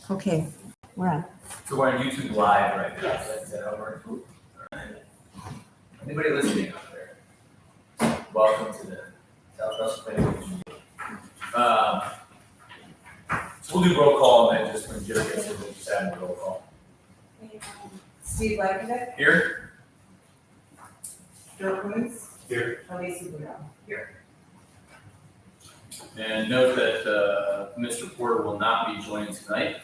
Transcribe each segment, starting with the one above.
Okay, we're on. So we're on YouTube Live right now. Yes. Is that how it works? All right. Anybody listening out there? Welcome to the Southwest Planning Commission. So we'll do roll call and then just when Jerry gets here, we'll just add a roll call. Steve Lykovic, Here? Joe Coons, Here. Elise Bruno. And note that Mr. Porter will not be joining tonight.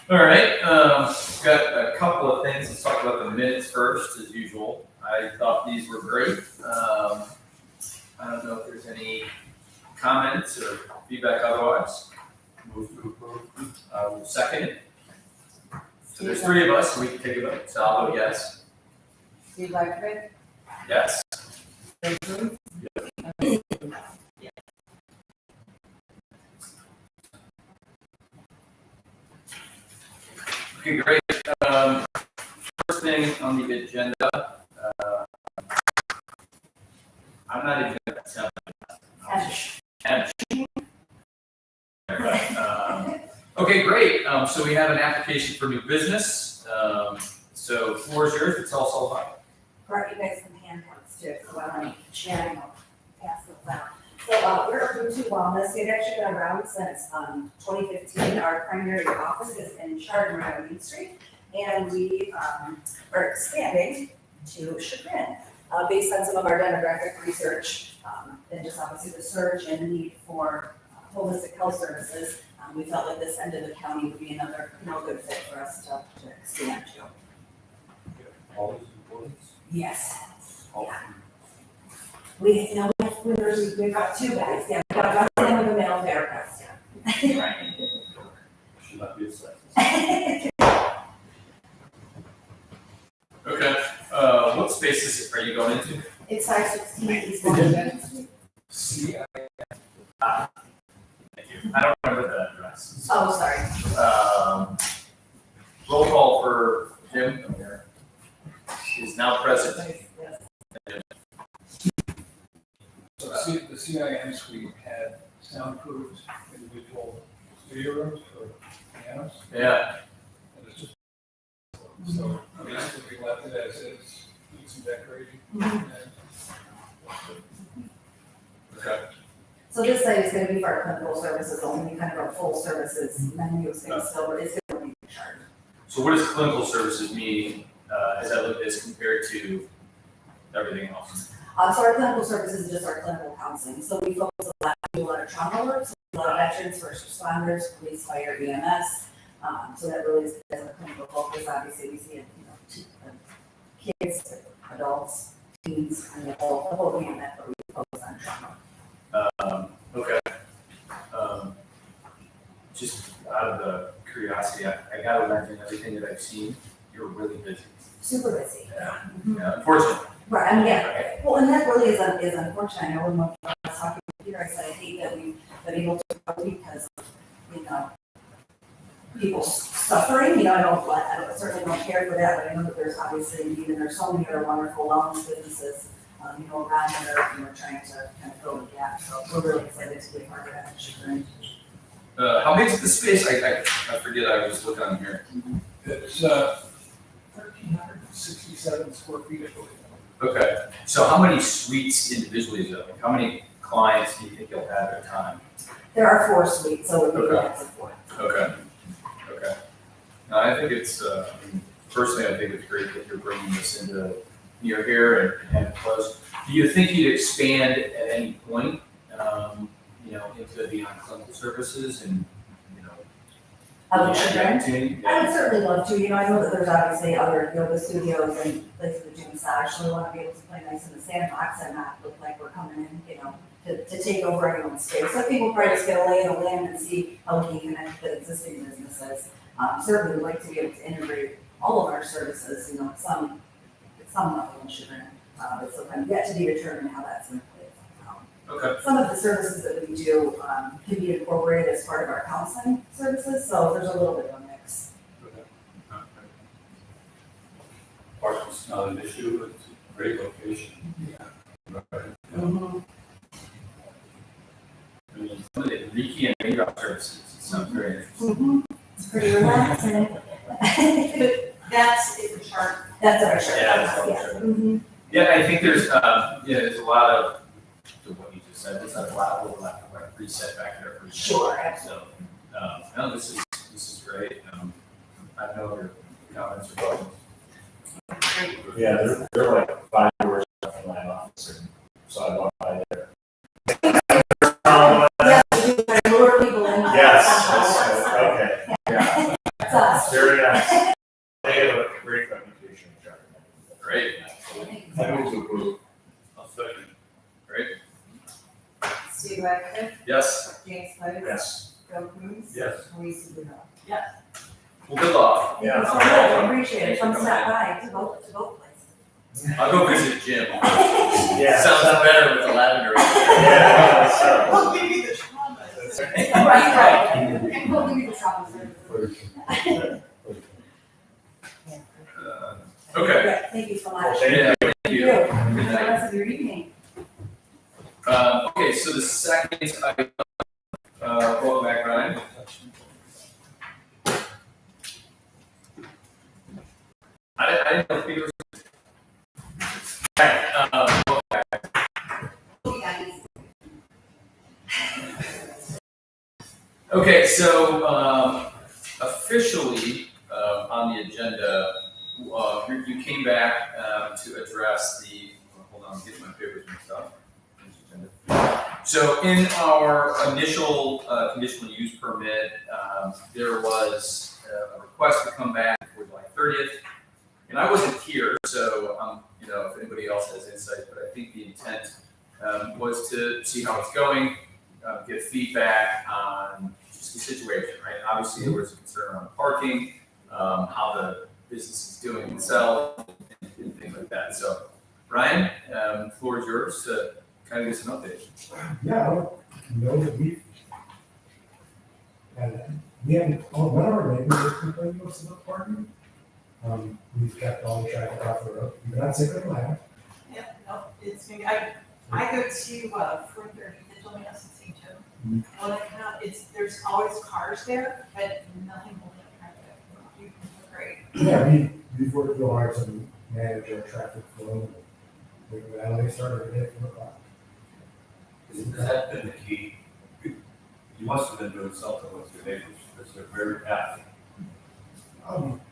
All right, got a couple of things. Let's talk about the minutes first, as usual. I thought these were great. I don't know if there's any comments or feedback otherwise. Move to approve. I will second it. So there's three of us, so we can take a vote. So I'll vote yes. Steve Lykovic, Yes. Joe Coons. Okay, great. First thing on the agenda, I'm not even gonna tell you. Okay, great. So we have an application for new business. So floor is yours. Tell us all about it. brought you guys some handouts too, so while I'm chatting, I'll pass those out. So, we're Route 2 Wellness, we've actually been around since, 2015, our primary office is in Chardon on Main Street, and we, are expanding to Chagrin, based on some of our demographic research, and just obviously the surge and need for holistic health services. We felt like this end of the county would be another, good fit for us to expand to. All these employees? Yes. All We've got two guys, yeah, we've got one with a male therapist, yeah. should not be a sexist. Okay. What spaces are you going into? It's 516 East Washington Street. Thank you. I don't remember the address. Oh, sorry. Roll call for Jim. He's now present. So the CIM suite had soundproofed individual studio rooms for pianos, Yeah. and it's just, so basically we left it as is, need some decorating. Okay. So this site is gonna be for our clinical services only, kind of our full services menu is gonna still, but it's gonna be charged. So what does clinical services mean, as I look at this compared to everything else? So our clinical services is just our clinical counseling, so we focus a lot, do a lot of trauma work, so a lot of veterans, first responders, police, fire, EMS. So that really is our clinical focus, obviously we see, kids, adults, teens, and the whole gamut, but we focus on trauma. Okay. Just out of the curiosity, I gotta imagine everything that I've seen, you're really busy. Super busy. Yeah, unfortunately. Right, I mean, yeah, well, and that really is unfortunate, I know when I was talking to Peter, I said, I hate that we've been able to grow because of, people suffering, I don't certainly don't care for that, but I know that there's obviously a need, and there's so many other wonderful wellness businesses, around that are, trying to kind of fill the gap, so we're really excited to be a part of that, Chagrin. How big is the space? I forget, I was looking on here. It's 1,367 square feet, I believe. Okay, so how many suites individually is it? Like, how many clients do you think you'll have at a time? There are 4 suites, so it would be Okay. lots of 4. Okay. No, I think it's, personally, I think it's great that you're bringing this into near here and close. Do you think you'd expand at any point, into beyond clinical services and, Out of Chagrin? opportunity? I would certainly love to, I know that there's obviously other yoga studios and places that do massage, so we want to be able to play nice in the sandbox and not look like we're coming in, to take over everyone's space. So people probably just get a lay of the land and see how we can connect with existing businesses. Certainly would like to be able to integrate all of our services, at some level in Chagrin. But so kind of yet to be determined how that's going to play. Okay, Some of the services that we do can be incorporated as part of our counseling services, so there's a little bit of a mix. Parking's not an issue, it's a great location. Right. Mhm. I mean, limited Reiki and yoga services. It sounds very interesting. It's pretty relaxing. That's in the chart. That's our shirt. Yeah, that's our Yeah. shirt. Mhm. Yeah, I think there's, there's a lot of, to what you just said, there's a lot of overlap, like reset back there. For Sure. So, no, this is great. I know your comments are welcome. Yeah, they're like 5 doors from my office, and so I walk by there. Yeah, we do try to lure people in. Okay, yeah, That's us. very nice. They have a great reputation in Charter. Great. I move to approve. I'll second. Great. Steve Lightfoot, Yes. James Wade. Yes. Bill Coons. Yes. Louise Sedino. Well, good luck. Thank you so much, I appreciate it, come stop by to both places. I'll go visit Jim. Yeah. Sounds better with the lavender. Yeah, so. We'll give you the trauma. Right. And we'll give you the shopping service. Okay. Great, thank you so much. Yeah, thank you. Have Good the night. rest of your evening. Okay, so the second item, welcome back, Ryan. I didn't know if he was. Alright, welcome back. Okay, so, officially, on the agenda, you came back, to address the, hold on, I'm getting my papers mixed up. So in our initial, conditional use permit, there was a request to come back for July 30th. And I wasn't here, so, if anybody else has insight, but I think the intent, was to see how it's going, get feedback on just the situation, right? Obviously, there was a concern around parking, how the business is doing itself, and things like that. So, Ryan, the floor is yours to kind of give us an update. Yeah, I don't know that we haven't, one of our neighbors has complained to us about parking. We've kept all the traffic off the road, we've not said it loud. Yeah, no, it's gonna, I go to, Further Digital Licensing too. When I come out, there's always cars there, but nothing holding up traffic. You great. Yeah, we've worked real hard to manage our traffic flow. We've only started at 4 o'clock. Has that been the key? You must have been doing something with your neighbors, because they're very happy.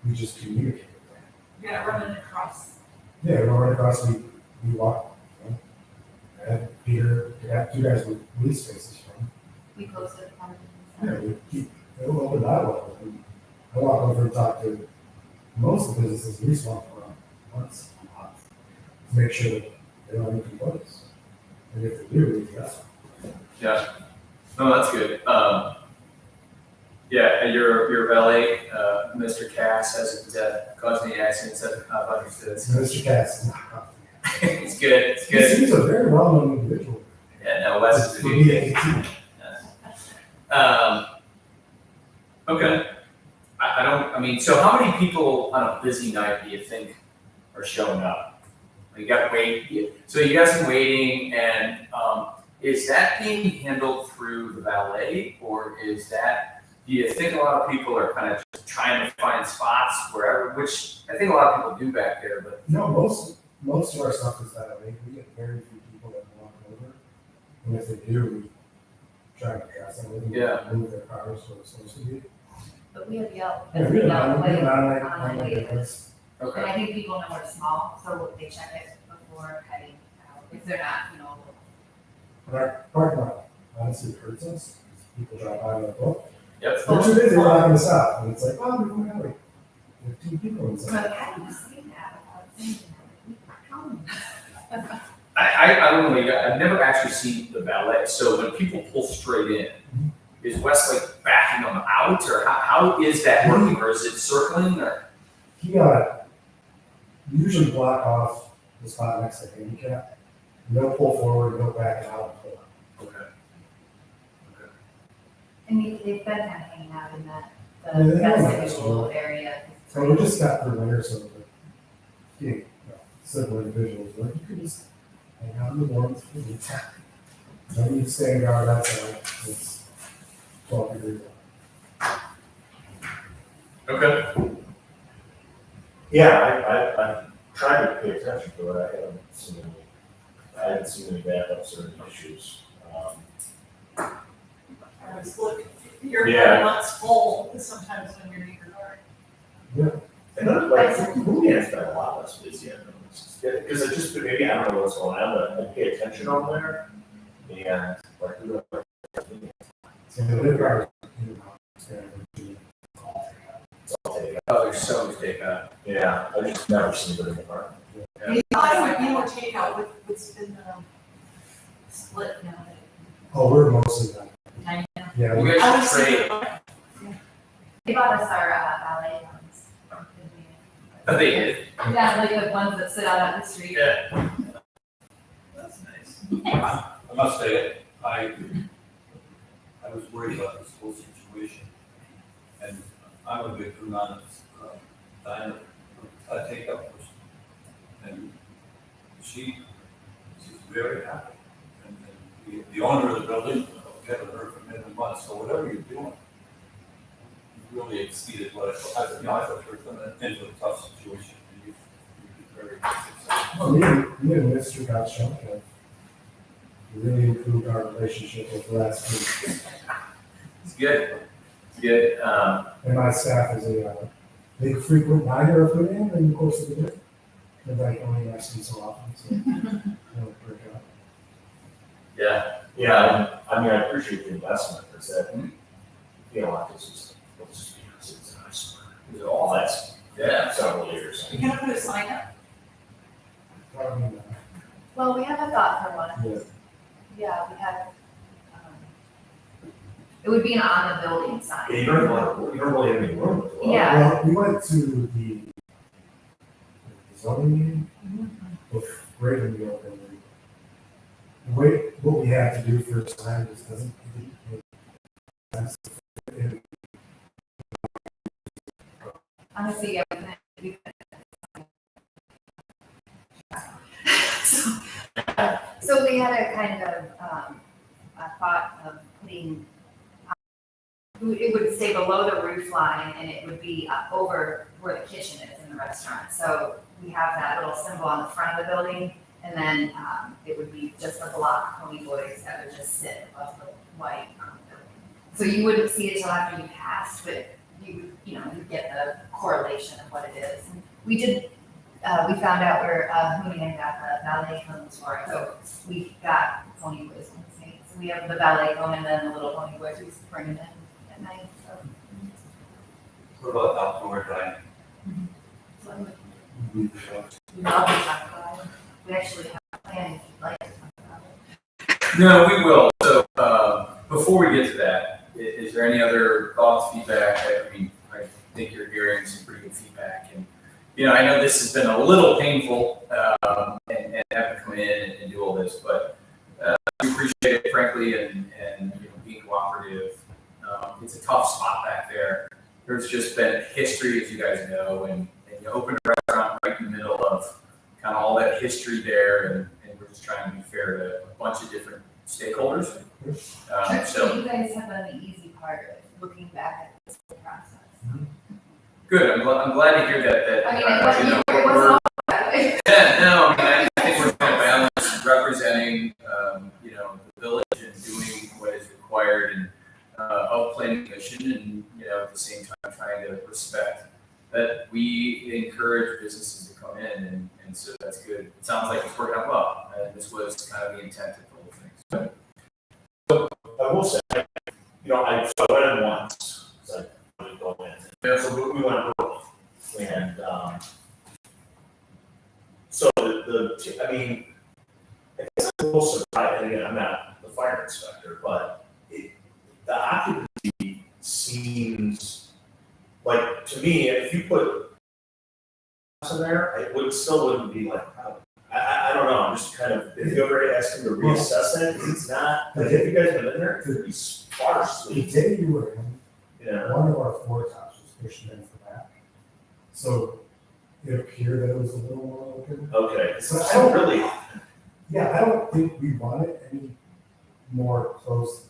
We just communicate with them. You're not running across. Yeah, we run across, we walk, and Peter, we got 2 guys with lease spaces from. We posted on. Yeah, we keep an open dialogue. I walk over and talk to most of the businesses, we swap around once a month to make sure that they don't have any complaints. And if they do, we address them. Yeah, no, that's good. Yeah, your valet, Mr. Cass, hasn't caused any accidents that I've understood. So Mr. Cass is not confident. It's good, it's good. He's a very well-known individual. Yeah, no, Wes is a For good being kid. 18. Okay. I mean, so how many people on a busy night do you think are showing up? You got so you got some waiting, and is that being handled through the valet, or is that, do you think a lot of people are kind of just trying to find spots wherever, which I think a lot of people do back there, but No, most of our stuff is that way. We get very few people that walk over. And if they do, we try to address them. We Yeah. move their cars where it's supposed to be. But we have Yelp, Yeah, as we we don't know, we don't on like the wait this. list. And okay. I think people know it's small, so they check it before heading out, if they're not, But our parking lot honestly hurts us. People drive by and like, oh, Yep. they're too busy, we're not gonna stop. And it's like, oh, we're going to have like 15 people inside. but how do you say that without thinking of it? I don't really, I've never actually seen the valet, so when people pull straight in, is Wes like backing them out, or how is that working, or is it circling, or? He usually block off the spot next to handicap. No pull forward, no back out. Pull out. Okay. And they've been kind of hanging out in that, Yeah, the they know that. vestibule area. So we just got through winter, so simple individuals, like, you could just hang out in the warmth. When you stand guard outside, it's 12 degrees. Okay. Yeah, I tried to pay attention to it, I haven't seen any backups or any issues. I was looking, your Yeah. month's full, sometimes when your neighbors are. And then, like, Luann's been a lot less busy, I noticed, because it just, maybe I don't know what's going on, but I pay attention on there, and like, And the live guard, you know, it's gonna be- Oh, there's so much take out. yeah, I just never seen it in the park. You thought it would be more takeout with what's been, split now. Oh, we're mostly done. I know. Yeah, You we- I guys was should thinking, trade. They bought us our ballet ones. Oh, they did? Yeah, like the ones that sit out on the street. Yeah. That's nice. I must say, I was worried about this whole situation. And I'm a big fan of Diana, a takeout person. And she's very happy. And the owner of the building, haven't heard from him in months, so whatever you're doing, you really exceeded what I thought. I thought you were coming into a tough situation, and you did very successful. Well, me and Mr. Gottschalk have really improved our relationship over the last few years. It's good. It's good. And my staff is a big frequent buyer of Luann in the course of the day. And I only ask them so often, so it'll work out. Yeah. Yeah, I mean, I appreciate the investment, because that, you know, like, it's just because it's nice. It's all that's, Yeah. several years. you gonna put a sign up? Probably Well, we have a thought for one. Yeah. Yeah, we have, it would be an on the building sign. Yeah, you don't really have any room. to- Yeah. Well, we went to the zoning meeting with Raven York, and the way, what we had to do for a sign just doesn't make sense. Honestly, yeah, we can. So we had a kind of, a thought of putting, it would stay below the roof line and it would be up over where the kitchen is in the restaurant. So we have that little symbol on the front of the building, and then, it would be just a block Pony Boys that would just sit above the white on the building. So you wouldn't see it till after you passed, but you get the correlation of what it is. And we did, we found out where, Houlihan got the ballet cones for it, so we got Pony Boys on the same. So we have the ballet cone and then the little Pony Boys we bring them in at night, so. What about outdoor dining? So we love to talk about it. We actually have a plan if you'd like to talk about it. No, we will. So, before we get to that, is there any other thoughts, feedback? I mean, I think you're hearing some pretty good feedback, and I know this has been a little painful, and having to come in and do all this, but we appreciate it, frankly, and being cooperative. It's a tough spot back there. There's just been history, as you guys know, and you open a restaurant right in the middle of kind of all that history there, and we're just trying to be fair to a bunch of different stakeholders. So You guys have done the easy part of looking back at this whole process. good. I'm glad to hear that. I mean, it wasn't all that way. Yeah, no, I mean, I think we're trying to balance representing, the village and doing what is required and of planning commission, and at the same time trying to respect that we encourage businesses to come in, and so that's good. It sounds like it's working out well, and this was kind of the intent of the whole thing. So, I will say, I went in once, because I wanted to go in. So we went early, and, so I mean, I guess I'm a little surprised, and again, I'm not the fire inspector, but the occupancy seems, like, to me, if you put in there, it wouldn't be like, I don't know, I'm just kind of, if you ever ask him to reassess that, because it's not, like, if you guys been in there, it could be The sparsely, day you were in, you know. one of our floor tops was pushed in the back. So it appeared that it was a little more open. Okay, So so really, Yeah, I don't think we wanted any more close.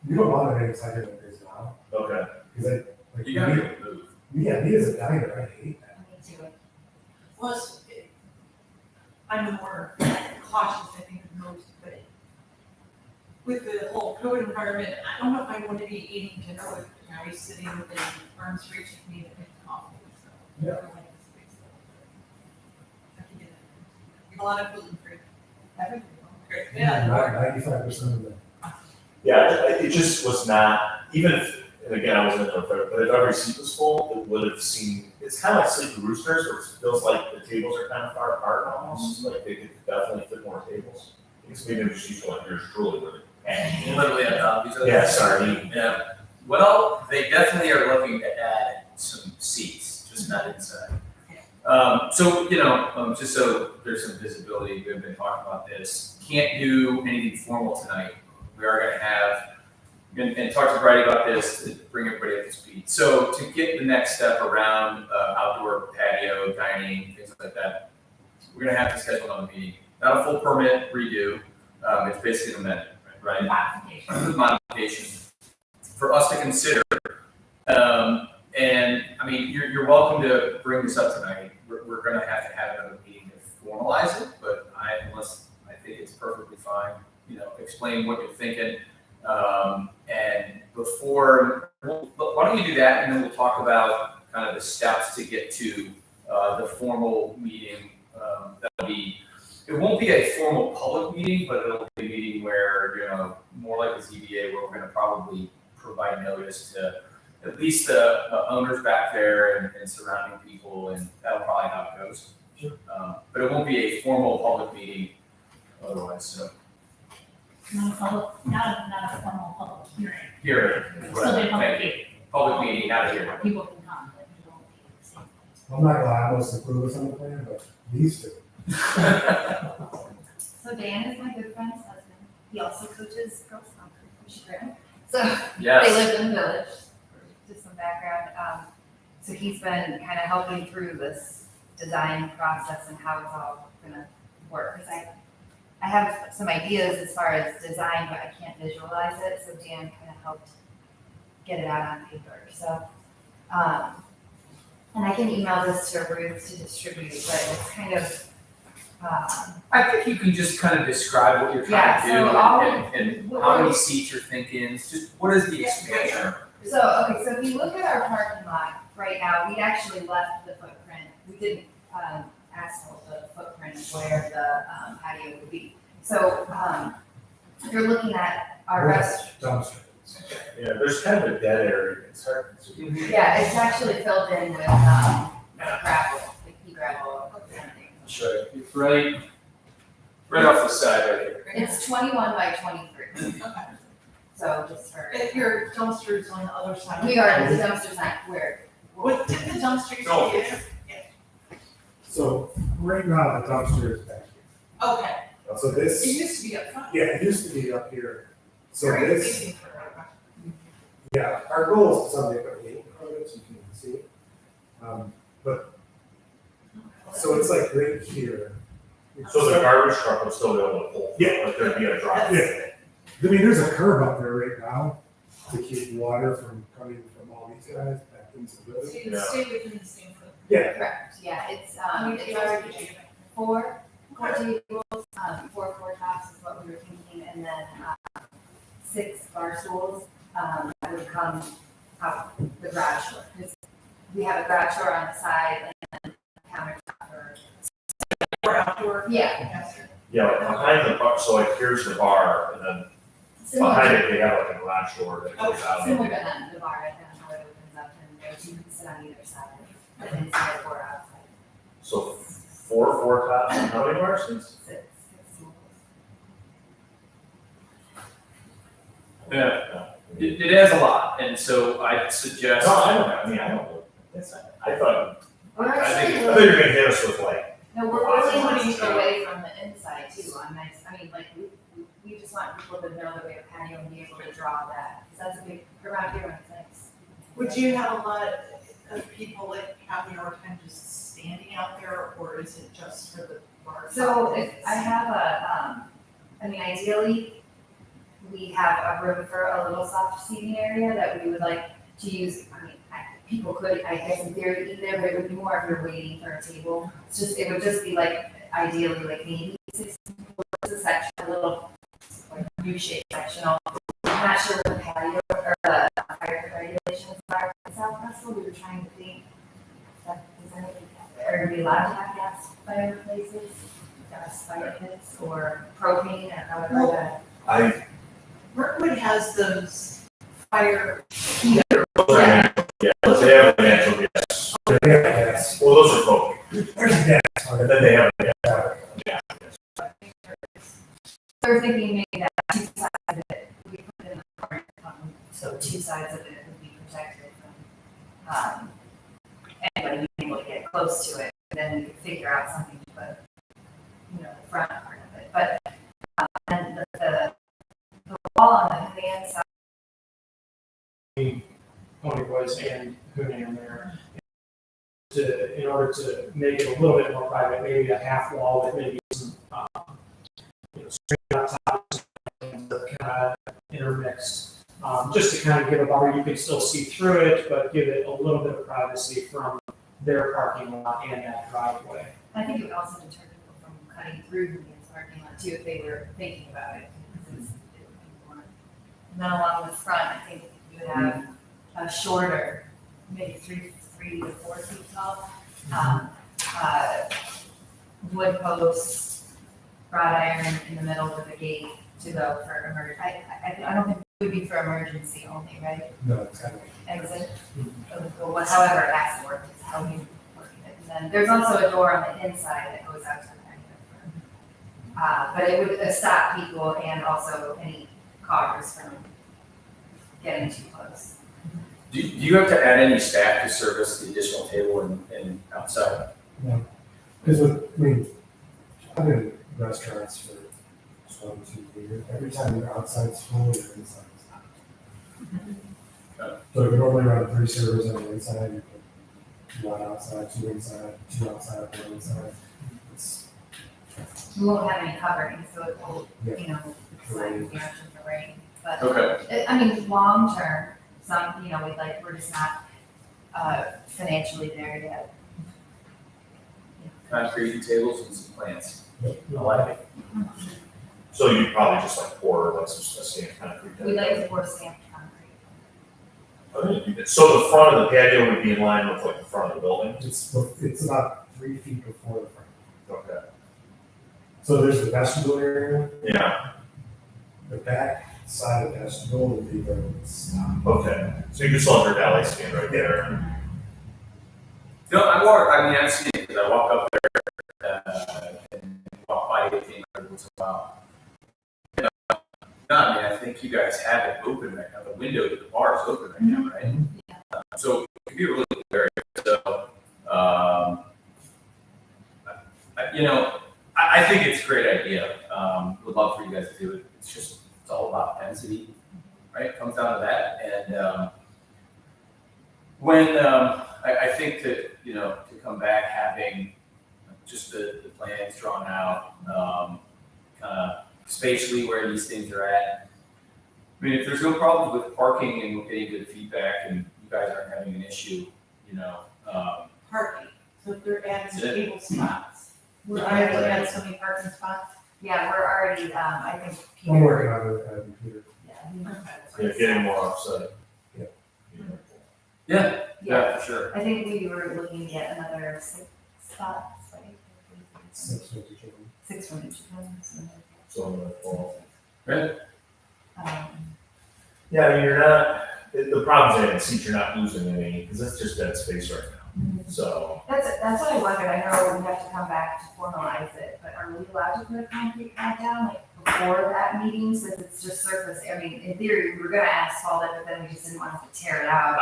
You don't want it any tighter than it is now, Okay. because like, You gotta me, be able to move. me as a diner, I hate that. Me too. Plus, I'm more cautious, I think, of most, but with the whole COVID environment, I don't know if I want to be eating dinner with guys sitting within arm's reach of me to make coffee, so. Yeah. I like this space. I can get it. A lot of gluten free. Everything. Great. Yeah. 95% of the. Yeah, it just was not, even if, and again, I wasn't there, but if every seat was full, it would have seemed, it's kind of like Sleepy Roosters, where it feels like the tables are kind of far apart almost, like they could definitely fit more tables. I guess maybe I'm just used to like yours truly, really. Literally on top of each other. Yeah, sorry. Yeah, well, they definitely are looking to add some seats, just not inside. So, just so there's some visibility, we've been talking about this, can't do anything formal tonight. We are gonna have, and talk to Brady about this, to bring everybody up to speed. So to get the next step around outdoor patio, dining, things like that, we're gonna have to schedule another meeting. Not a full permit redo, it's basically an amendment, right? Modification for us to consider. And I mean, you're welcome to bring this up tonight. We're gonna have to have another meeting to formalize it, but unless I think it's perfectly fine, explain what you're thinking. And before, why don't we do that, and then we'll talk about kind of the steps to get to the formal meeting. That'll be, it won't be a formal public meeting, but it'll be a meeting where, more like a ZBA, where we're gonna probably provide notice to at least the owners back there and surrounding people, and that'll probably how it goes. But it won't be a formal public meeting otherwise, so. Not a formal public hearing. Here, Still be a public thank you. Public meeting, not a hearing. People can come, but you won't be the same. I'm not gonna lie, I most approve of some of the plan, but these two. So Dan is my good friend's husband. He also coaches girls soccer for Chagrin. So they Yes, live in the village, just some background. So he's been kind of helping through this design process and how it's all gonna work. Because I have some ideas as far as design, but I can't visualize it. So Dan kind of helped get it out on paper. So, and I can email this to Ruth to distribute, but it's kind of, I think you can just kind of describe what you're Yeah, trying to so do all- and how many seats you're thinking, just what is the expansion? so, okay, so if you look at our parking lot right now, we actually left the footprint. We didn't, asphalt the footprint where the patio would be. So, if you're looking at our rest, Dumpster. Yeah, there's kind of a dead area, it's hard to. yeah, it's actually filled in with, gravel, like pea gravel, kind of thing. Sure. It's right off the side right here. It's 21 by 23, Okay. so just for, If your dumpster's on the other side. we are, the dumpster's not where. What did the dumpster No. say? So right now, the dumpster is back here. Okay, So it this, used to be up front. yeah, it used to be up here. So Very this, facing for yeah, our goal is to someday put eight in front of it, so you can see it. But, so it's like right here. So the garbage truck would still be able to pull. Yeah. Like there'd be a drop. Yeah. I mean, there's a curb up there right now to keep water from coming from all these guys back into the So building. you Yeah. stay within the same foot. Yeah, Correct, yeah, it's, How it's many already tables? four tables, four tops is what we were thinking, and then, 6 bar stools, that would come out the garage door. 'Cause we have a garage door on the side and a countertop for, Or outdoor. yeah. Yes, sir. Yeah, like behind the bar, so like here's the bar, and then behind Similar, it, they have like a garage door that goes out. similar to that, the bar, and then how it opens up and there's, you can sit on either side, and inside or outside. So four tops, and how many bar seats? 6 stools. Yeah, it adds a lot, and so I'd suggest. No, I don't know, I thought We're you actually, were gonna hit us with like, no, we're really wanting away from the inside too, on nice, I mean, like, we just want people to know that we have a patio and be able to draw that, because that's a big, around here, when it's nice. Would you have a lot of people like having a hard time just standing out there, or is it just for the bar? So if I have I mean, ideally, we have a room for a little soft seating area that we would like to use. I mean, people could, I guess in theory, eat there, but it would be more if you're waiting for a table. It's just, it would just be like, ideally, like maybe 6 people, a section, a little like U-shaped sectional. I'm not sure what the patio or the fire regulations are in South Russell. We were trying to think, are we allowed to have gas fireplaces, gas fire pits, or propane, or however that? I, Brookwood has those fire, yeah, they have a natural gas. Yes. Well, those are propane. There's gas. And then they have a gas. We're thinking maybe that 2 sides of it, we put in the corner, so 2 sides of it would be protected from, anybody being able to get close to it, and then we could figure out something to put, the front part of it, but, and the wall on the van side. Pony Boys and Hoonan there. In order to make it a little bit more private, maybe a half wall with maybe some, string on top, kind of intermixed, just to kind of give a buffer. You can still see through it, but give it a little bit of privacy from their parking lot and that driveway. I think it would also deter people from cutting through Hoonan's parking lot too, if they were thinking about it. Because it would be more. And then along the front, I think you would have a shorter, maybe 3 to 4 feet tall, wood posts, wrought iron in the middle with a gate to go for I don't think it would be for emergency only, right? No, it's kind of. Exit, however it has to work, is how you work it. And then there's also a door on the inside that goes out to the end. But it would stop people and also any cars from getting too close. Do you have to add any staff to service the additional table and outside? No, because I've been in restaurants for 22 years. Every time you're outside, it's full, your inside is not. So if you normally run 3 servers on the inside, you put 1 outside, 2 inside, 2 outside, 1 inside. It's, We won't have any covering, so it will, Yeah. it's like the option for rain. But, Okay. I mean, long term, we're just not, financially there yet. Concrete tables and some plants. I like it. So you probably just like pour like some stamped concrete. We'd like to pour stamped concrete. So the front of the patio would be in line with like the front of the building? it's about 3 feet before the front. Okay. So there's the vestibule area, Yeah, the back side of the vestibule would be where it's. okay. So you can still have your valet stand right there. No, I've seen it, because I walk up there, and walk by it, and once in a while. I think you guys have it open right now, the window to the bar is open right now, right? So it could be a really good area, so, I think it's a great idea, would love for you guys to do it, it's all about density, right, it comes down to that, and, when, I think that, to come back having just the plans drawn out, kind of spatially where these things are at. I mean, if there's no problems with parking and we're getting good feedback and you guys aren't having an issue, parking, so if they're adding Is it? table spots. We're already adding so many parking spots. Yeah, we're already, I think. I'm working on it, Peter. Yeah, getting more offsite. Yeah, yeah, for sure. I think we were looking to get another 6 spots, right? 6 with each other. 6 from each of them, so. So, yeah, I mean, you're not, the problem is that seats, you're not losing any, because that's just dead space right now. So, That's what I wondered, I know we have to come back to formalize it, but are we allowed to put a concrete pad down, like, before that meeting, since it's just surface? I mean, in theory, we were gonna asphalt it, but then we just didn't want to have to tear it out.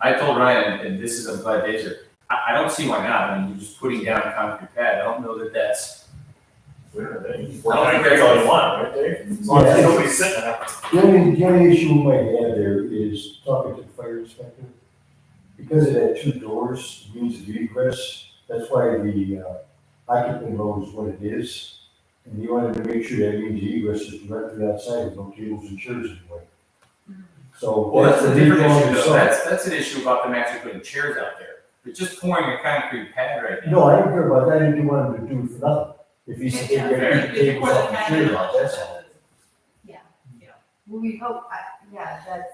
I told Ryan, and this is, I'm glad Dave's here, I don't see why not, I mean, you're just putting down a concrete pad, I don't know that that's. where are they? I think that's all you want, right, Dave? As long as nobody's sitting there. The only issue we might have there is talking to the fire inspector. Because it had 2 doors, means of egress, that's why the occupant road is what it is. And he wanted to make sure that means the egress is directly outside, with no tables and chairs in the way. So. Well, that's a different the issue though, song. that's an issue about them actually putting chairs out there. But just pouring a concrete pad right now. No, I don't care about that, I didn't want him to do it for nothing. If he said, Yeah, they're if tables pour the off the patio chairs, on, that's all. Well, we hope, yeah, that's.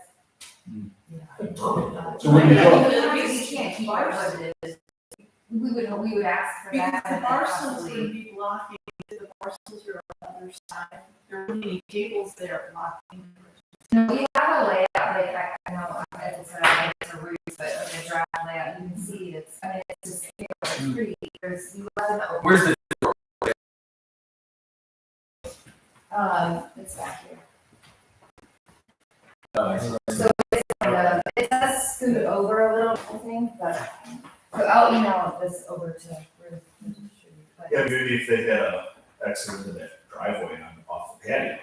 So when you go, We can't keep it what it is. We would ask for Because that. the and bar possibly- stools would be blocking, the bar stools are on the other side, there are many tables there blocking. No, we have a layout, like, I know, it's a roof, but like a draft layout, you can see it's, I mean, it's just, it's pretty, there's, you let them open. Where's the, It's back here. It does scoot over a little, I think, but, so I'll email this over to Ruth. but- Yeah, maybe if they had a exit into that driveway on, off the patio.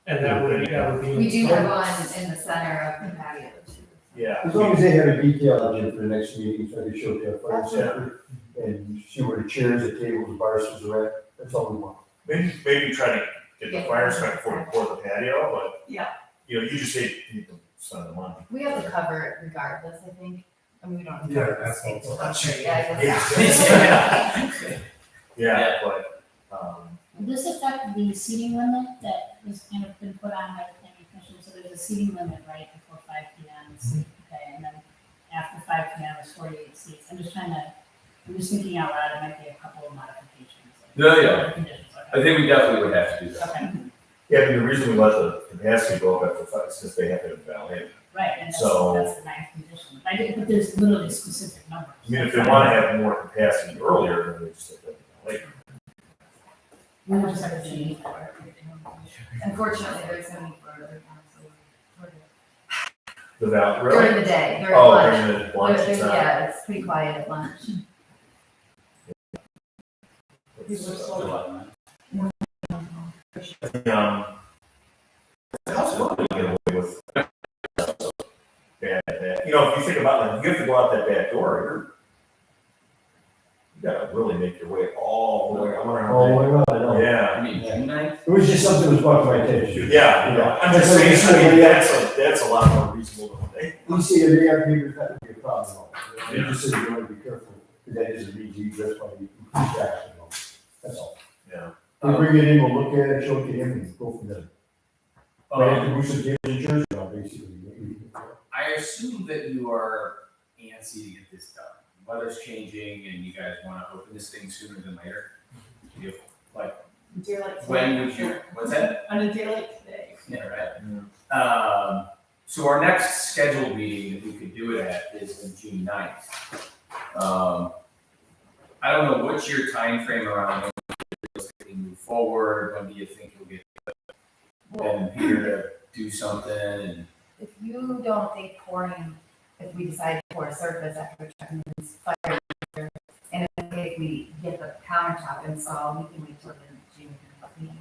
And that would be. We do have one in the center of the patio too. Yeah. as long as they have a detail on it for the next meeting, so I can show it to the fire inspector, and see where the chairs, the tables, bar stools are at, that's all we want. Maybe try to get the fire inspector before we pour the patio, but. Yeah. You know, you just say you need to spend the money. We have to cover it regardless, I think. I mean, we don't have to Yeah, cover the that's space, all. I'm sure, yeah. I Yeah, but, Will this affect the seating limit that has kind of been put on by the planning commission? So there's a seating limit, right, before 5 p.m. Okay, and then after 5 p.m. is 48 seats. I'm just thinking out loud, it might be a couple of modifications. Yeah. Conditions, I think we definitely would have to do that. Okay, yeah, I mean, the reason we let the capacity go up after 5 is because they have to evaluate. right, and So- that's the ninth condition. But there's literally specific numbers. I mean, if they want to have more capacity earlier, then they just have to evaluate. We just have to change that. Unfortunately, there's no need for other council. The val, really? During the day, during Oh, lunch. during the lunch There's- time. Yeah, it's pretty quiet at lunch. How's it to get away with? Bad. You know, if you think about like, you have to go out that back door, you gotta really make your way all the way, I wonder Oh, how my God, I know. many. Yeah. I mean, June 9th? It was just something that was brought to my attention. Yeah, I'm just saying, I mean, that's a lot more reasonable than they. You see, if they have papers, that would be a problem. You Yeah. just said you want to be careful, because that is a BG, that's why we push action on. That's all. Yeah. They bring it in, we'll look at it, show it to him, and go from there. Right, Um, and we should get the insurance now, basically. I assume that you are antsy to get this done. Weather's changing and you guys want to open this thing sooner than later. You- Like, Daylight. when would you, what's that? On a day like today. Yeah, right. So our next scheduled meeting that we could do it at is on June 9th. I don't know, what's your time frame around when you realistically move forward? When do you think you'll get Ben and Peter to do something and? If you don't think pouring, if we decide to pour a surface after checking this fire, and if we get the countertop installed, we can wait till the June meeting.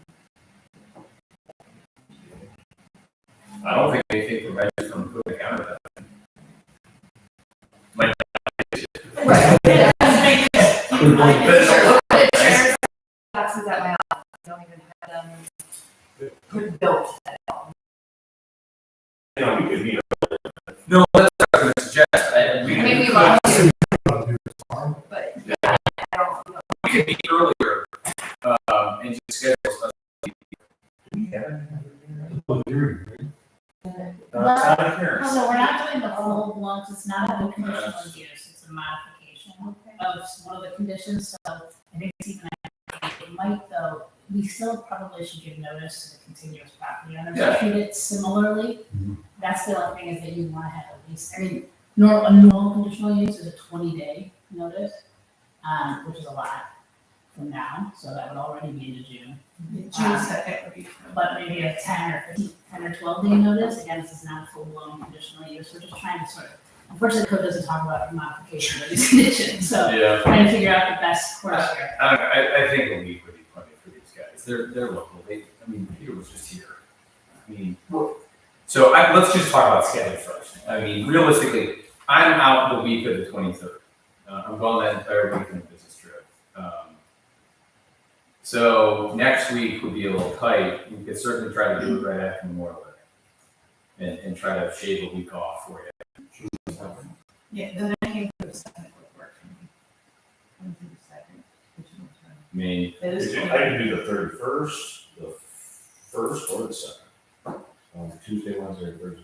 I don't think anything prevents you from putting a counter up. Like, Right. Good point. The chairs, boxes at my office, I don't even have them built at all. You know, we could meet. no, that's what I was gonna suggest. I mean, we could- love to, I'll do it tomorrow. but yeah, I don't know. We could meet earlier, and just schedule stuff. Town appearance. Oh, no, we're not doing the full blown, it's not a new conditional use, it's a modification of one of the conditions, so I think Steve and I, it might though, we still probably should give notice to the continuous property owners, Yeah. treat it similarly. Mhm. That's the only thing is that you wanna have at least, I mean, a normal conditional use is a 20-day notice, which is a lot from now, so that would already be into June. June second would be. But maybe a 10 or 12 day notice, again, this is not a full blown conditional use, we're just trying to sort of, unfortunately, the code doesn't talk about modification of these conditions, so Yeah. trying to figure out the best course here. I don't know, I think a week would be plenty for these guys. They're local. Peter was just here. I mean, so let's just talk about schedule first. I mean, realistically, I'm out the week of the 23rd. I'm gone that entire week on a business trip. So next week would be a little tight. We could certainly try to do it right after Memorial Day. And try to shave a week off for you. Yeah, the 19th or 2nd would work for me. I'm thinking 2nd, which one's right? I mean, That is I can do the 31st, the 1st, or the 2nd. Tuesday, Wednesday, or Thursday.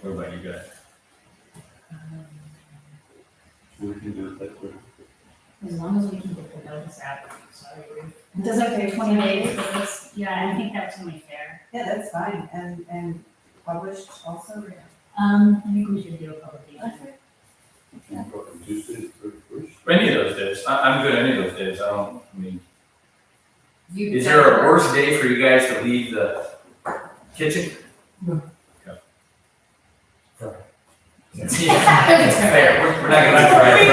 what about you guys? We can do it that way. As long as we can get the notice out, sorry. It doesn't take 20 days, but it's, yeah, I think that's only fair. Yeah, that's fine, and published also, or? I think we should do a publication. Tuesday, the 31st. Any of those days. I'm good any of those days. I mean, You is there a worse day for you guys to leave the kitchen? Friday. It's fair. We're not gonna try Friday.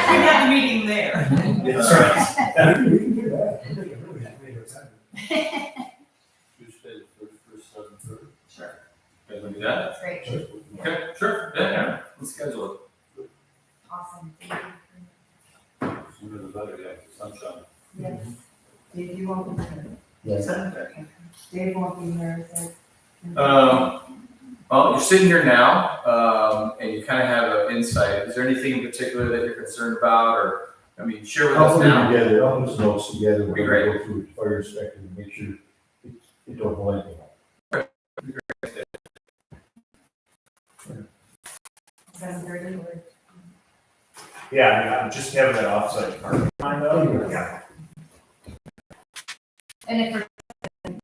We got the meeting there. That's right. We can do that. We can really have later time. Tuesday, the 31st, 7:30. Sure. You guys wanna do that? That's great. Okay, sure. Yeah, let's schedule it. Awesome. Thank you. Sooner the better, yeah, sunshine. Dave, you won't be here. Yeah. 7:30. Dave won't be here, so. Well, you're sitting here now, and you kind of have an insight. Is there anything in particular that you're concerned about, or, I mean, share with I'll us put it now? together, I'll put some notes together, Be we're great. gonna go through the fire inspector and make sure it don't hold anything up. 7:30 or? Yeah, I mean, I'm just having that offsite parking line though. Yeah. And if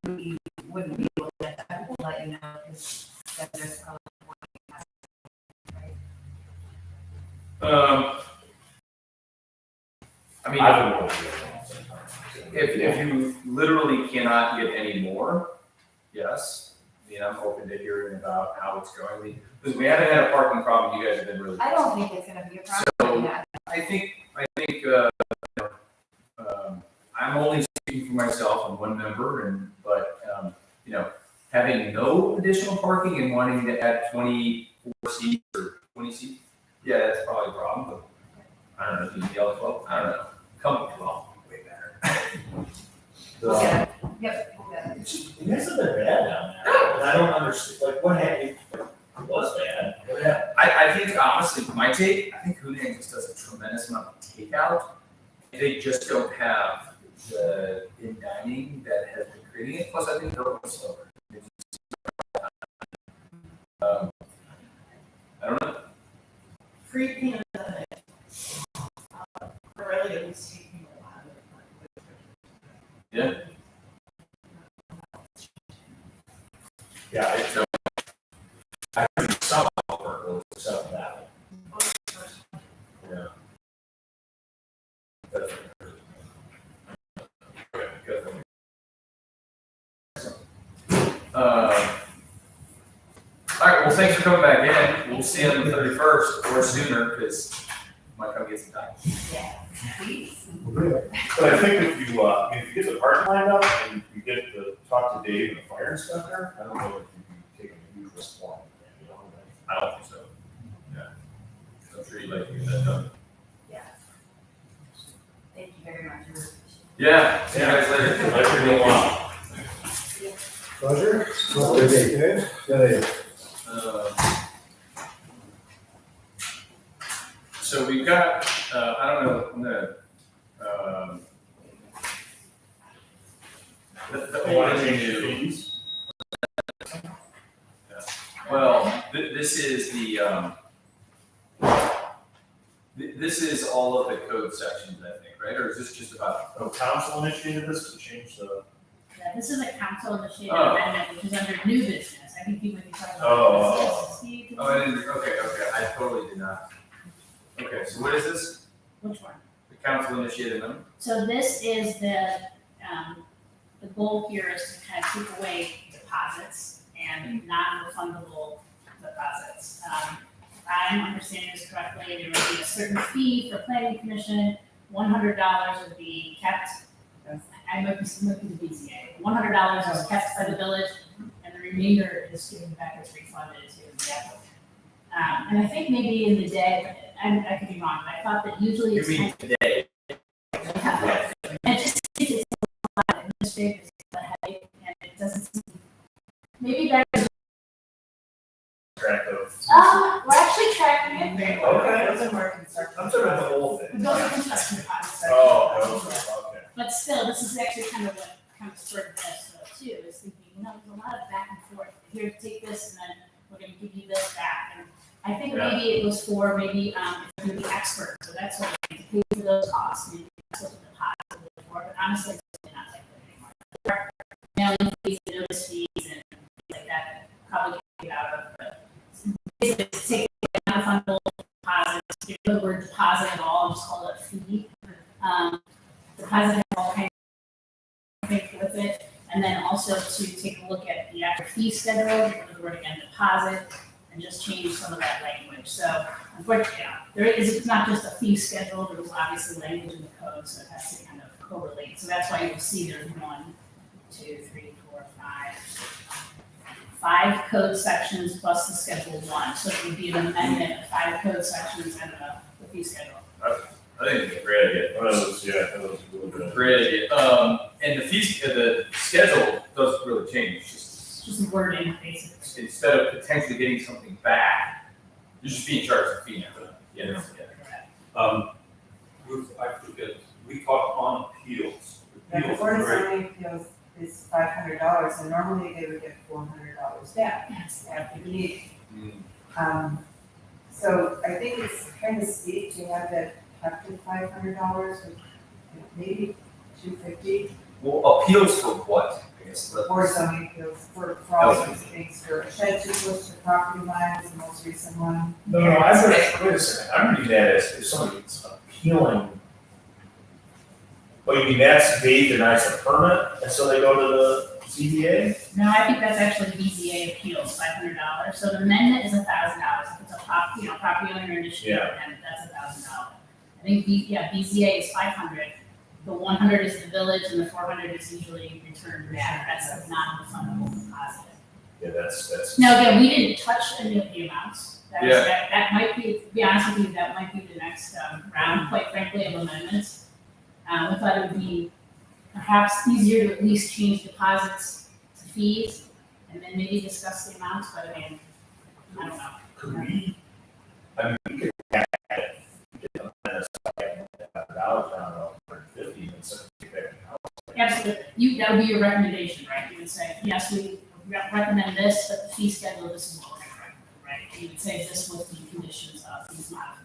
we wouldn't be able to get that, we'll let you know, because there's probably one. I mean, I would want to do an offsite parking. if you literally cannot get any more, yes. I mean, I'm open to hearing about how it's going. Because we haven't had a parking problem, you guys have been really. I don't think it's gonna be a problem, yeah. I think, I'm only speaking for myself, I'm one member, but, having no additional parking and wanting to add 24 seats or 20 seats, yeah, that's probably a problem, but I don't know, you can yell at 12, I don't know, come with 12, way better. We'll get it. Yep, we'll get it. It's just, it hasn't been bad down there. And I don't understand, like, what happened? It was bad. What happened? I think honestly, my take, I think Houlihan just does a tremendous amount of takeout. They just don't have the in dining that has been creating it, plus I think they're a little slower. I don't know. Free peanut butter. Really, it was taking a while. Yeah. Yeah, I heard some work was except that. Yeah. All right, well, thanks for coming back in. We'll see you on the 31st or sooner, because might come get some time. Yeah, please. We'll do it. But I think if you get the parking line up and you get to talk to Dave and the fire inspector, I don't know if you'd be taking a huge risk for him. I don't think so. Yeah. I'm sure you'd like to get that done. Yeah. Thank you very much. I really appreciate it. Yeah, see you guys later. Let you go on. Pleasure. Well, good. Good. So we've got, I don't know, I'm gonna, the only new, well, this is the, this is all of the code sections, I think, right? Or is this just about? Oh, council initiated this to change the. Yeah, this is a council initiated Oh. amendment, which is under new business. I think people can talk about. Oh. this. Steve, Oh, I didn't, okay, I totally did not. Okay, so what is this? Which one? The council initiated amendment? So this is the goal here is to kind of take away deposits and non-refundable deposits. If I'm understanding this correctly, there would be a certain fee for planning commission, $100 would be kept. I might be the BZA. $100 is kept by the village, and the remainder is given back as refunded to the applicant. And I think maybe in the day, I could be wrong, but I thought that usually You it's mean today? And just, it's a lot of administrative, it's a headache, and it doesn't seem, maybe better. Track of. We're actually tracking it. Okay. Those are more construction. I'm talking about the whole thing. Those are construction costs. Oh, okay. But still, this is actually kind of what kind of spurred this though too, is thinking, there's a lot of back and forth. Here, take this and then we're gonna give you this back. And I think Yeah. maybe it was for maybe, it's gonna be expert, so that's what we need to pay for those costs. Maybe that's what the deposit was for, but honestly, it's really not like that anymore. Mailing fees, notice fees and things like that, probably get out of the, basically it's taking non-refundable deposits, you know the word deposit at all, just call it a fee. Deposit has all kinds of things with it, and then also to take a look at the actual fee schedule, get rid of the word again, deposit, and just change some of that language. So unfortunately, there is, it's not just a fee schedule, there was obviously language in the code, so it has to kind of correlate. So that's why you'll see there's 1, 2, 3, 4, 5 code sections plus the schedule 1. So it would be an amendment of 5 code sections and the fee schedule. I think it's a great idea. That was a little bit. Great idea. And the fees, the schedule doesn't really change, it's just Just wording, basically. instead of potentially getting something back, you're just being charged a fee now. Yeah. Ruth, I forget, we talked on appeals. The Appeals board of are great. zoning appeals is $500, and normally they would get $400 back Yes. after the meeting. Mm. So I think it's kind of steep to have that up to $500, or maybe $250 Well, appeals for what? I guess. for zoning appeals, for all these things, for shed too close to property line is the most recent one. No, I'm reading, wait a second, I'm reading that as if somebody's appealing. Oh, you mean they denies the permit, and so they go to the ZBA? No, I think that's actually BZA appeals, $500. So the amendment is $1,000. If it's a property owner initiative, and that's $1,000. I think BZA is 500. The 100 is the village, and the 400 is usually returned back. That's a non-refundable deposit. Yeah, that's. Now, again, we didn't touch any of the amounts. Yeah. That might be, to be honest with you, that might be the next round, quite frankly, of amendments. We thought it would be perhaps easier to at least change deposits to fees, and then maybe discuss the amounts, but I mean, I don't know. Could we, I mean, we could add, $1,000 down to $150 and send it back to the house. Absolutely, that would be your recommendation, right? You would say, yes, we recommend this, but the fee schedule, this is what we're gonna recommend, right? You would say this with the conditions of these modifications.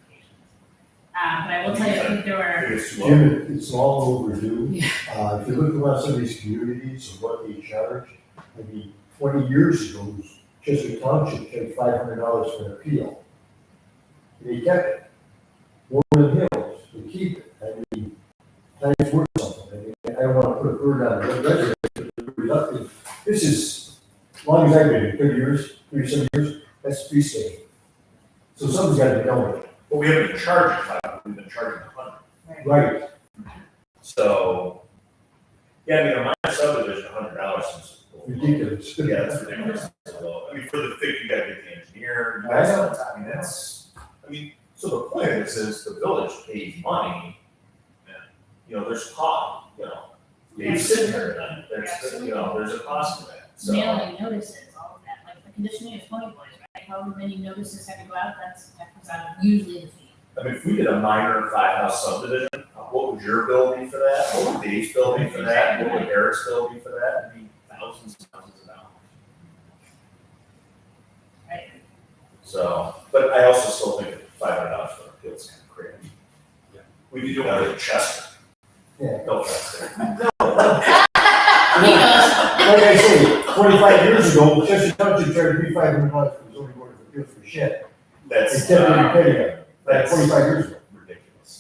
But I will tell you, I think there were, It's too low. Jim, it's long overdue. Yeah. If you look around some of these communities and what they charge, I mean, 20 years ago, Chester Township charged $500 for an appeal. They kept it. Warren Hills, they keep it. I mean, time's worth something. I mean, I don't want to put a burden on the residents, but they're reluctant. This is, as long as I've been here, 30-some years, that's fee schedule. So something's got to be done with it. But we haven't been charging $500, we've been charging $100. Right. So, yeah, I mean, a minor subdivision, $100 seems. Ridiculous. Yeah, that's ridiculous. I mean, for the thing, you gotta get the engineer, you I guys, know. I mean, that's, I mean, so the point of this is the village pays money. And, you know, there's cost, you know, they sit here and there's, you know, there's a cost to that, so. mailing notices, all of that, like the conditioning is 20 boys, right? However many notices have to go out, that comes out of usually the fee. I mean, if we did a minor 5-house subdivision, what would your bill be for that? What would Dave's bill be for that? What would Eric's bill be for that? It'd be thousands and thousands of dollars. Right. So, but I also still think $500 for an appeal is kind of crazy. We could do it in Chester. Yeah. No offense there. Like I say, 25 years ago, Chester Township charged me $500 for the zoning board of appeals for shed. That's They kept it in Petticoat, that's 25 years ago. ridiculous.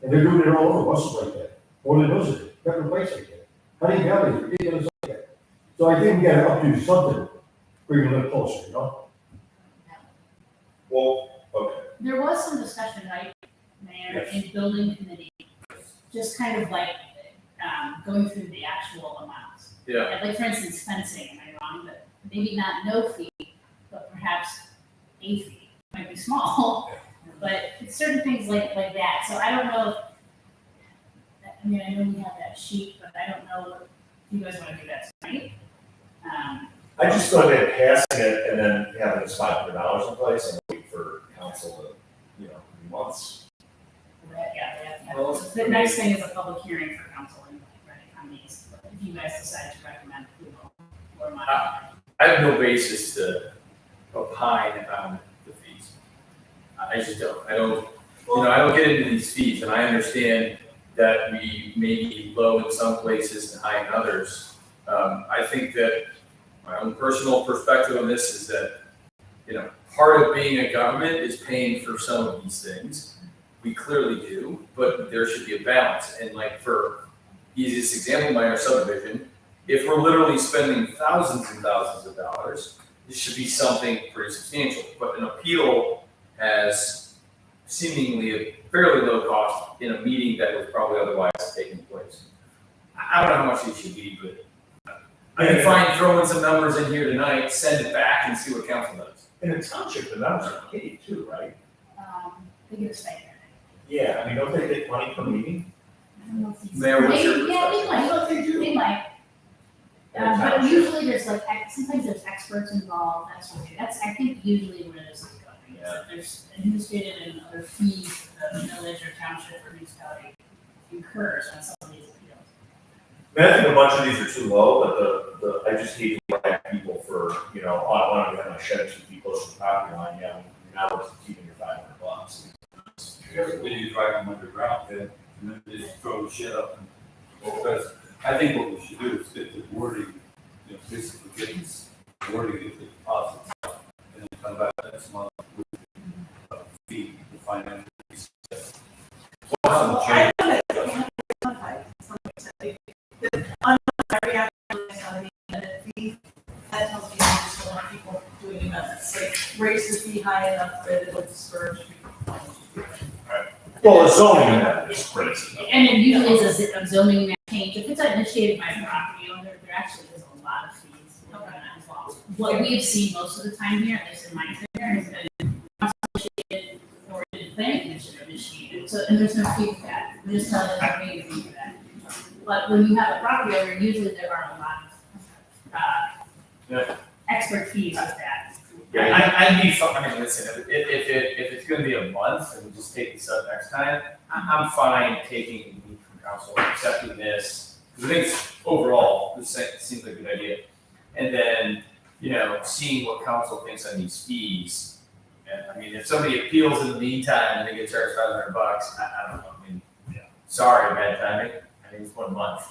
And they're doing it all over, buses like that. More than those, every place like that. Honey Valley, is ridiculous like that. So I think we gotta updo something, bring it a little closer, you know? Well, okay. There was some discussion, right, Mayor, in building committee, just kind of like, going through the actual amounts. Yeah. Like, for instance, fencing, am I wrong, but maybe not no fee, but perhaps a fee, might be small, but certain things like that, so I don't know, I mean, I know we have that sheet, but I don't know if you guys wanna do that tonight. I just thought that passing it and then having this $500 in place and wait for council to, months. Well, the next thing is a public hearing for council and, right, on these, if you guys decide to recommend approval or not. I have no basis to opine on the fees. I just don't, I don't get into these fees, and I understand that we may be low in some places and high in others. I think that my own personal perspective on this is that, part of being a government is paying for some of these things. We clearly do, but there should be a balance. And like for easiest example, minor subdivision, if we're literally spending thousands and thousands of dollars, this should be something pretty substantial. But an appeal has seemingly a fairly low cost in a meeting that was probably otherwise taking place. I don't know how much it should be, but I can find throwing some numbers in here tonight, send it back and see what council does. In a township, the numbers are paid too, right? They get a stipend. Yeah, I mean, don't they get money per meeting? I don't know if these- Mayor, what's your Maybe- Yeah, they might, they might. But usually there's like, sometimes there's experts involved, that sort of thing. That's, I think usually what it is going. Yeah. There's administrative and other fees that the village or township or municipality incurs on some of these appeals. I mean, I think a bunch of these are too low, but I just hate to drag people for, I want to get my shed 2 feet close to the property line, yeah, now we're keeping your $500. When you drive them underground, then, and then they just throw the shit up. Because I think what we should do is get the wording, basically get this wording, get the deposits, and then come back next month with a fee, the financial piece. Well, I know that every actually, that tells me I just don't want people doing amendments, like raise the fee high enough that it would discourage people. Well, the zoning amendment is crazy. And then usually it's a zoning map change, if it's initiated by a property owner, there actually is a lot of fees involved. What we have seen most of the time here, at least in my career, is that council initiated or the planning commission initiated, so, and there's no fee for that, we just tell them to pay a fee for that. But when you have a property owner, usually there are a lot of, expert fees with that. Yeah, I'd be fine, I mean, listen, if it's gonna be a month and we just take this up next time, I'm fine taking a lead from council, accepting this. Because I think overall, this seems like a good idea. And then, seeing what council thinks on these fees. And I mean, if somebody appeals in the meantime and they get charged $500, I don't know, sorry, bad timing, I think it's 1 month.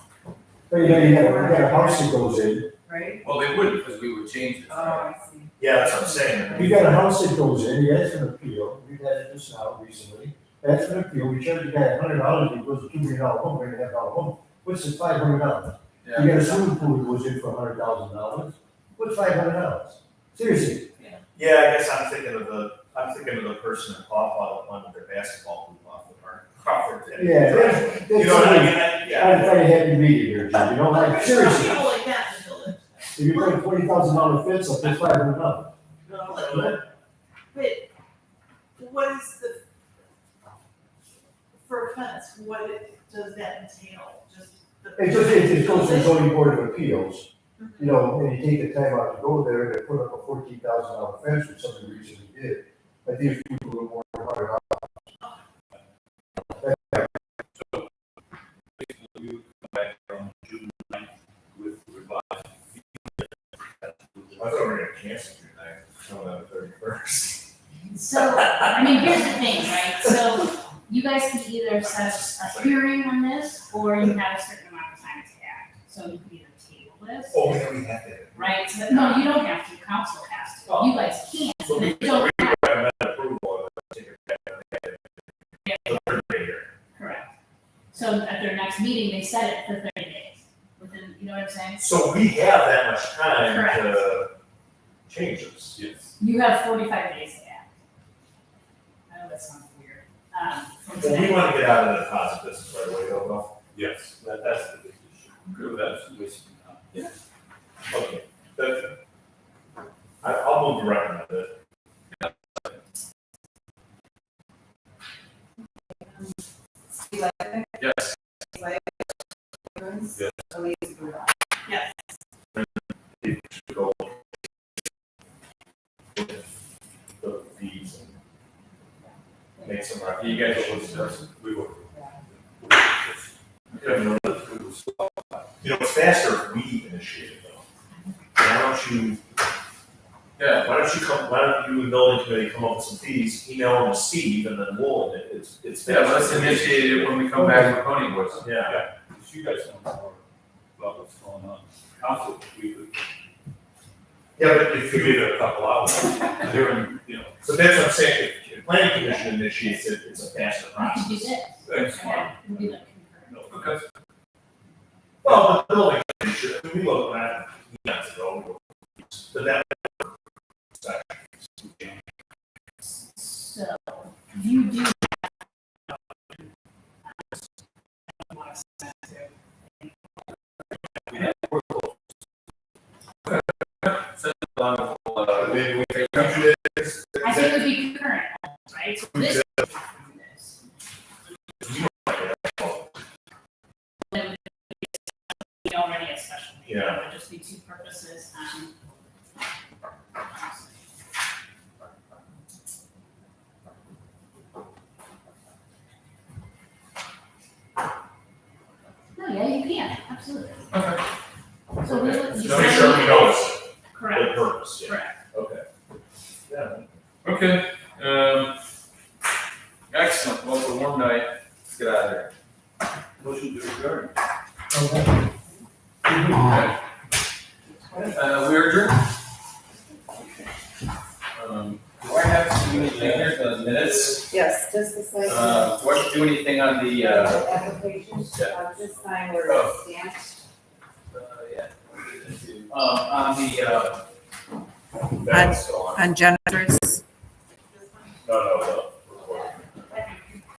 But you got a house that goes in, Right? Well, they wouldn't, because we would change this. Oh, I see. Yeah, that's what I'm saying. you got a house that goes in, you ask for an appeal, we've had it just now recently, ask for an appeal, we charge the guy $100, it goes to $2 million home, $3.5 home, what's the $500? You got a swimming pool that goes in for $100,000, what's $500? Seriously, Yeah, I guess I'm thinking of the person in Paw that wanted their basketball hoop off the park. yeah, that's. You know what I mean? I'm Yeah. trying to have you meet here, Jim, like, There's seriously, people like that in the village. if you put a $20,000 fence up, it's $500. But what is for a fence, does that entail? Just It goes to the zoning board of appeals, and you take the time out to go there, and they put up a $14,000 fence, which somebody recently did. I think it's a little more than $100. You come back on June 9th with revised. I thought we were gonna cancel tonight, on the 31st. So, I mean, here's the thing, right, so you guys can either set a hearing on this, or you have a certain amount of time to act, so you can either table this, Oh, yeah, we have to. right, so, no, you don't have to, council has to, you guys can, So we you don't have, recommend approval of it. correct. So at their next meeting, they set it for 30 days, within, you know what I'm saying? So we have that much time Correct. to change this. Yes. You have 45 days to act. I know that sounds weird, from Well, we today. want to get out of the deposit business right away, don't we? Yes. That's the big issue. Good with that, it's wasting time. Okay, that's it. I'll move to recommend it. See, like, Yes. like, look at the fees and make some You guys will recommendations. We were. You know, it's faster if we initiate it though. Why don't you, Yeah, why don't you and building committee come up with some fees, email them to Steve, and then we'll, it's yeah, faster. let's initiate it when we come back with Pony Boys. Yeah, Because you guys know more about what's going on. Council, we could, yeah, but if we you, give it a couple hours, during, you know, so that's what I'm saying, if planning commission initiates it, it's a faster We could do process. this. that's fine. We could do that concurrent. Okay. Well, the building commission, we look at that, ago, but that. So, you do. Maybe we take. I think it would be concurrent, right? So this. this. We already have special meeting, Yeah. it would just be two purposes, No, yeah, you can, absolutely. Okay. So we would. Just make sure we know it's the Correct, purpose, yeah, correct. okay. Yeah. Okay, excellent, well, it's a warm night, let's get out of here. Motion to adjourn. We are adjourned. Do I have to do anything here, the minutes? Yes, just the site. Do I have to do anything on the, Applications, yeah. this sign were Oh. stamped. yeah. On the, That's still on. On Jennifer's. No,